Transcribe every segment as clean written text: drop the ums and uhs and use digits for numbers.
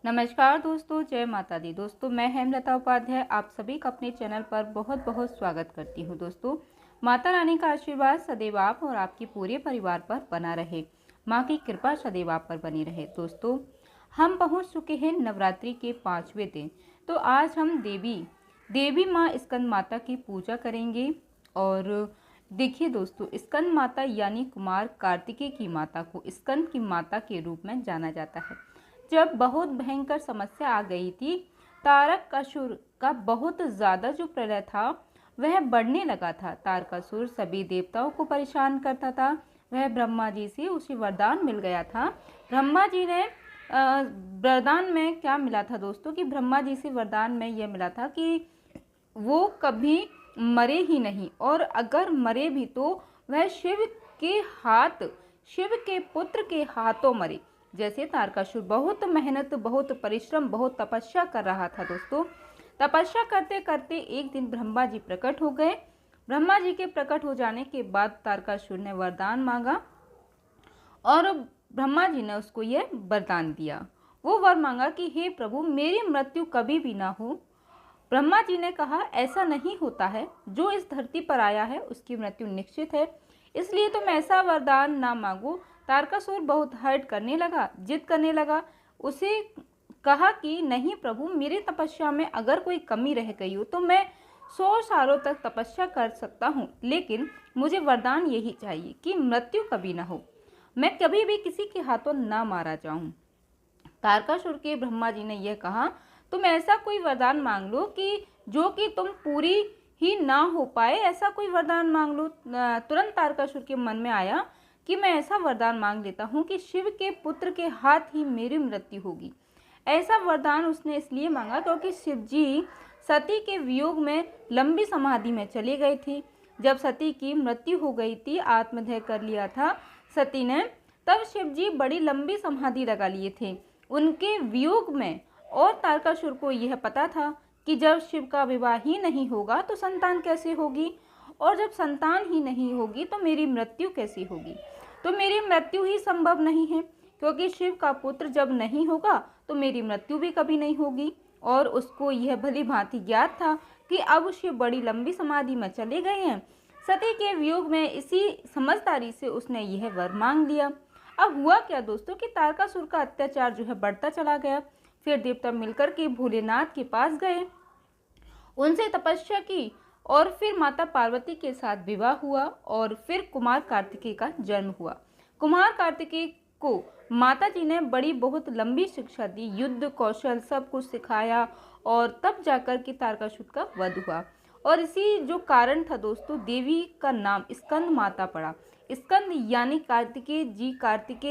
नमस्कार दोस्तों, जय माता दी। दोस्तों मैं हेमलता उपाध्याय आप सभी का अपने चैनल पर बहुत बहुत स्वागत करती हूँ। दोस्तों माता रानी का आशीर्वाद सदैव आप और आपके पूरे परिवार पर बना रहे, माँ की कृपा सदैव आप पर बनी रहे। दोस्तों हम पहुँच चुके हैं नवरात्रि के 5वें दिन। तो आज हम देवी माँ स्कंद माता की पूजा करेंगे। और देखिए दोस्तों, स्कंद माता यानी कुमार कार्तिकेय की माता को स्कंद की माता के रूप में जाना जाता है। जब बहुत भयंकर समस्या आ गई थी, तारकासुर का बहुत ज़्यादा जो प्रलय था वह बढ़ने लगा था। तारकासुर सभी देवताओं को परेशान करता था। वह ब्रह्मा जी से उसे वरदान मिल गया था। ब्रह्मा जी ने वरदान में क्या मिला था दोस्तों कि ब्रह्मा जी से वरदान में यह मिला था कि वो कभी मरे ही नहीं, और अगर मरे भी तो वह शिव के पुत्र के हाथों मरे। जैसे तारकासुर बहुत मेहनत, बहुत परिश्रम, बहुत तपस्या कर रहा था। दोस्तों तपस्या करते करते एक दिन ब्रह्मा जी प्रकट हो गए। ब्रह्मा जी के प्रकट हो जाने के बाद तारकासुर ने वरदान मांगा और ब्रह्मा जी ने उसको यह वरदान दिया। वो वर मांगा कि हे प्रभु, मेरी मृत्यु कभी भी ना हो। ब्रह्मा जी ने कहा ऐसा नहीं होता है, जो इस धरती पर आया है उसकी मृत्यु निश्चित है, इसलिए तुम ऐसा वरदान ना मांगो। तारकासुर बहुत हर्ट करने लगा, जिद करने लगा। उसे कहा कि नहीं प्रभु, मेरी तपस्या में अगर कोई कमी रह गई हो तो मैं 100 सालों तक तपस्या कर सकता हूँ, लेकिन मुझे वरदान यही चाहिए कि मृत्यु कभी ना हो, मैं कभी भी किसी के हाथों ना मारा जाऊं। तारकासुर के ब्रह्मा जी ने यह कहा तुम ऐसा कोई वरदान मांग लो कि जो कि तुम पूरी ही ना हो पाए, ऐसा कोई वरदान मांग लो। तुरंत तारकासुर के मन में आया कि मैं ऐसा वरदान मांग लेता हूँ कि शिव के पुत्र के हाथ ही मेरी मृत्यु होगी। ऐसा वरदान उसने इसलिए मांगा क्योंकि शिव जी सती के वियोग में लंबी समाधि में चले गए थे। जब सती की मृत्यु हो गई थी, आत्मदह कर लिया था सती ने, तब शिव जी बड़ी लंबी समाधि लगा लिए थे उनके वियोग में। और तारकासुर को यह पता था कि जब शिव का विवाह ही नहीं होगा तो संतान कैसे होगी, और जब संतान ही नहीं होगी तो मेरी मृत्यु कैसे होगी। तो मेरी मृत्यु ही संभव नहीं है, क्योंकि शिव का पुत्र जब नहीं होगा तो मेरी मृत्यु भी कभी नहीं होगी। और उसको यह भली भांति ज्ञात था कि अब शिव बड़ी लंबी समाधि में चले गए हैं। सती के वियोग में इसी समझदारी से उसने यह वर मांग लिया। अब हुआ क्या दोस्तों कि तारकासुर का अत्याचार जो है बढ़ता चला गया। फिर देवता मिलकर के भोलेनाथ के पास गए, उनसे तपस्या की, और फिर माता पार्वती के साथ विवाह हुआ, और फिर कुमार कार्तिकेय का जन्म हुआ। कुमार कार्तिकेय को माता जी ने बड़ी बहुत लंबी शिक्षा दी, युद्ध कौशल सब कुछ सिखाया, और तब जाकर के तारकासुर का वध हुआ। और इसी जो कारण था दोस्तों, देवी का नाम स्कंद माता पड़ा। स्कंद यानी कार्तिकेय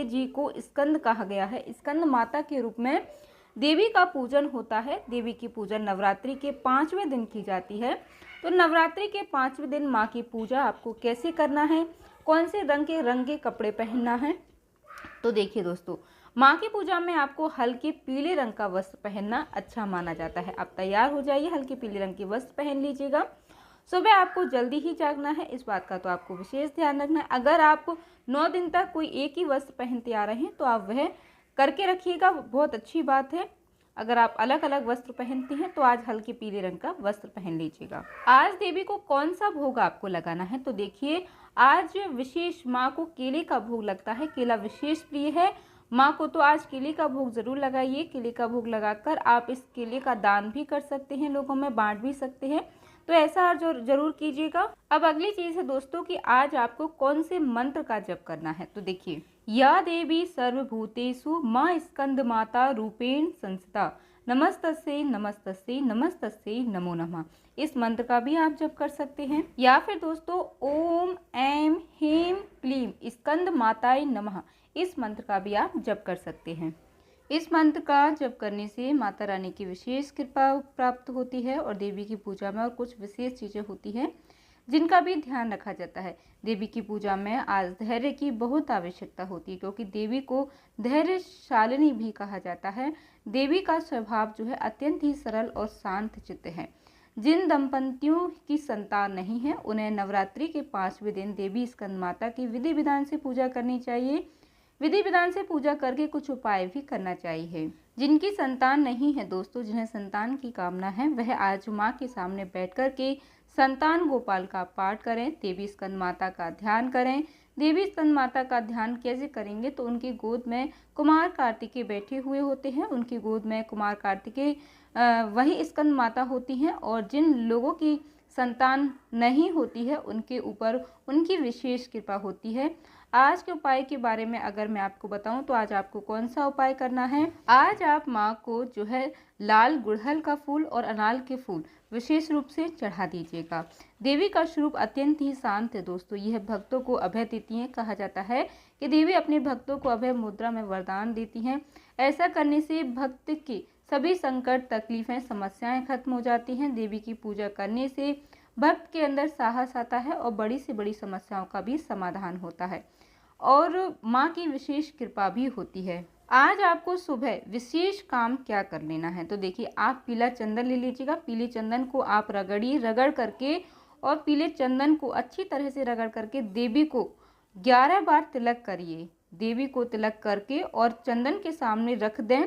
जी को स्कंद कहा गया है। स्कंद माता के रूप में देवी का पूजन होता है। देवी की पूजन नवरात्रि के 5वें दिन की जाती है। तो नवरात्रि के 5वें दिन माँ की पूजा आपको कैसे करना है, कौन से रंग के कपड़े पहनना है, तो देखिए दोस्तों, माँ की पूजा में आपको हल्के पीले रंग का वस्त्र पहनना अच्छा माना जाता है। आप तैयार हो जाइए, हल्के पीले रंग के वस्त्र पहन लीजिएगा। सुबह आपको जल्दी ही जागना है, इस बात का तो आपको विशेष ध्यान रखना है। अगर आप 9 दिन तक कोई एक ही वस्त्र पहनते आ रहे हैं तो आप वह करके रखिएगा, बहुत अच्छी बात है। अगर आप अलग अलग वस्त्र पहनती हैं तो आज हल्के पीले रंग का वस्त्र पहन लीजिएगा। आज देवी को कौन सा भोग आपको लगाना है, तो देखिए आज विशेष माँ को केले का भोग लगता है। केला विशेष प्रिय है माँ को, तो आज केले का भोग जरूर लगाइए। केले का भोग लगाकर आप इस केले का दान भी कर सकते हैं, लोगों में बांट भी सकते हैं, तो ऐसा जरूर कीजिएगा। अब अगली चीज है दोस्तों कि आज आपको कौन से मंत्र का जप करना है, तो देखिए, या देवी सर्वभूतेषु माँ स्कंद माता रूपेण संस्थिता नमस्तस्यै नमस्तस्यै नमस्तस्यै नमो नमः। इस मंत्र का भी आप जप कर सकते हैं। या फिर दोस्तों ओम ऐं ह्रीं क्लीं स्कंद माताय नमः, इस मंत्र का भी आप जप कर सकते हैं। इस मंत्र का जप करने से माता रानी की विशेष कृपा प्राप्त होती है, और देवी की पूजा में और कुछ विशेष चीज़ें होती हैं जिनका भी ध्यान रखा जाता है। देवी की पूजा में आज धैर्य की बहुत आवश्यकता होती है, क्योंकि देवी को धैर्यशालिनी भी कहा जाता है। देवी का स्वभाव जो है अत्यंत ही सरल और शांत चित्त है। जिन दंपतियों की संतान नहीं है उन्हें नवरात्रि के 5वें दिन देवी स्कंद माता की विधि विधान से पूजा करनी चाहिए। विधि विधान से पूजा करके कुछ उपाय भी करना चाहिए। जिनकी संतान नहीं है दोस्तों, जिन्हें संतान की कामना है, वह आज माँ के सामने बैठ कर के संतान गोपाल का पाठ करें, देवी स्कंद माता का ध्यान करें। देवी स्कंद माता का ध्यान कैसे करेंगे, तो उनकी गोद में कुमार कार्तिकेय बैठे हुए होते हैं। उनकी गोद में कुमार कार्तिकेय वही स्कंद माता होती हैं, और जिन लोगों की संतान नहीं होती है उनके ऊपर उनकी विशेष कृपा होती है। आज के उपाय के बारे में अगर मैं आपको बताऊं तो आज आपको कौन सा उपाय करना है। आज आप माँ को जो है लाल गुड़हल का फूल और अनार के फूल विशेष रूप से चढ़ा दीजिएगा। देवी का स्वरूप अत्यंत ही शांत है दोस्तों, यह भक्तों को अभय देती हैं। कहा जाता है कि देवी अपने भक्तों को अभय मुद्रा में वरदान देती हैं। ऐसा करने से भक्त की सभी संकट, तकलीफें, समस्याएं खत्म हो जाती हैं। देवी की पूजा करने से भक्त के अंदर साहस आता है और बड़ी से बड़ी समस्याओं का भी समाधान होता है और माँ की विशेष कृपा भी होती है। आज आपको सुबह विशेष काम क्या कर लेना है, तो देखिए आप पीला चंदन ले लीजिएगा। पीले चंदन को आप रगड़ करके और पीले चंदन को अच्छी तरह से रगड़ करके देवी को 11 बार तिलक करिए। देवी को तिलक करके और चंदन के सामने रख दें।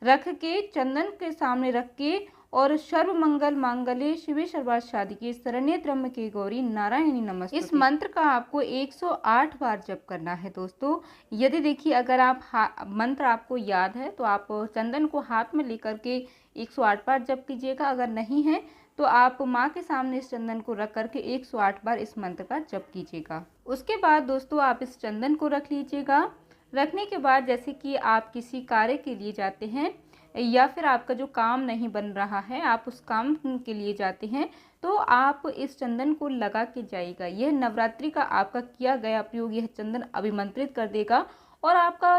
रख के चंदन के सामने रख के और सर्व मंगल मांगल्ये शिवे सर्वार्थ साधिके शरण्ये त्र्यंबके गौरी नारायणी नमस्ते, इस मंत्र का आपको 108 बार जप करना है दोस्तों। यदि देखिए अगर आप मंत्र आपको याद है तो आप चंदन को हाथ में लेकर के 108 बार जप कीजिएगा। अगर नहीं है तो आप माँ के सामने इस चंदन को रख करके 108 बार इस मंत्र का जप कीजिएगा। उसके बाद दोस्तों आप इस चंदन को रख लीजिएगा। रखने के बाद जैसे कि आप किसी कार्य के लिए जाते हैं या फिर आपका जो काम नहीं बन रहा है, आप उस काम के लिए जाते हैं, तो आप इस चंदन को लगा के जाइएगा। यह नवरात्रि का आपका किया गया प्रयोग यह चंदन अभिमंत्रित कर देगा और आपका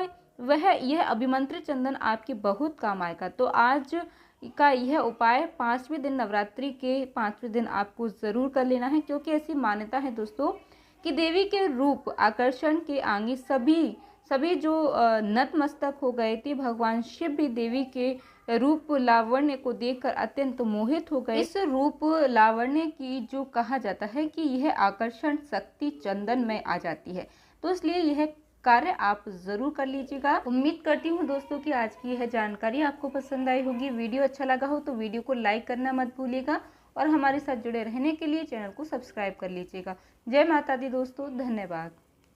यह अभिमंत्रित चंदन आपके बहुत काम आएगा। तो आज का यह उपाय 5वें दिन, नवरात्रि के 5वें दिन आपको ज़रूर कर लेना है, क्योंकि ऐसी मान्यता है दोस्तों कि देवी के रूप आकर्षण के आगे सभी जो नतमस्तक हो गए थे, भगवान शिव भी देवी के रूप लावण्य को देखकर अत्यंत मोहित हो गए। इस रूप लावण्य की जो कहा जाता है कि यह आकर्षण शक्ति चंदन में आ जाती है, तो इसलिए यह कार्य आप ज़रूर कर लीजिएगा। उम्मीद करती हूँ दोस्तों कि आज की यह जानकारी आपको पसंद आई होगी। वीडियो अच्छा लगा हो तो वीडियो को लाइक करना मत भूलिएगा और हमारे साथ जुड़े रहने के लिए चैनल को सब्सक्राइब कर लीजिएगा। जय माता दी दोस्तों, धन्यवाद।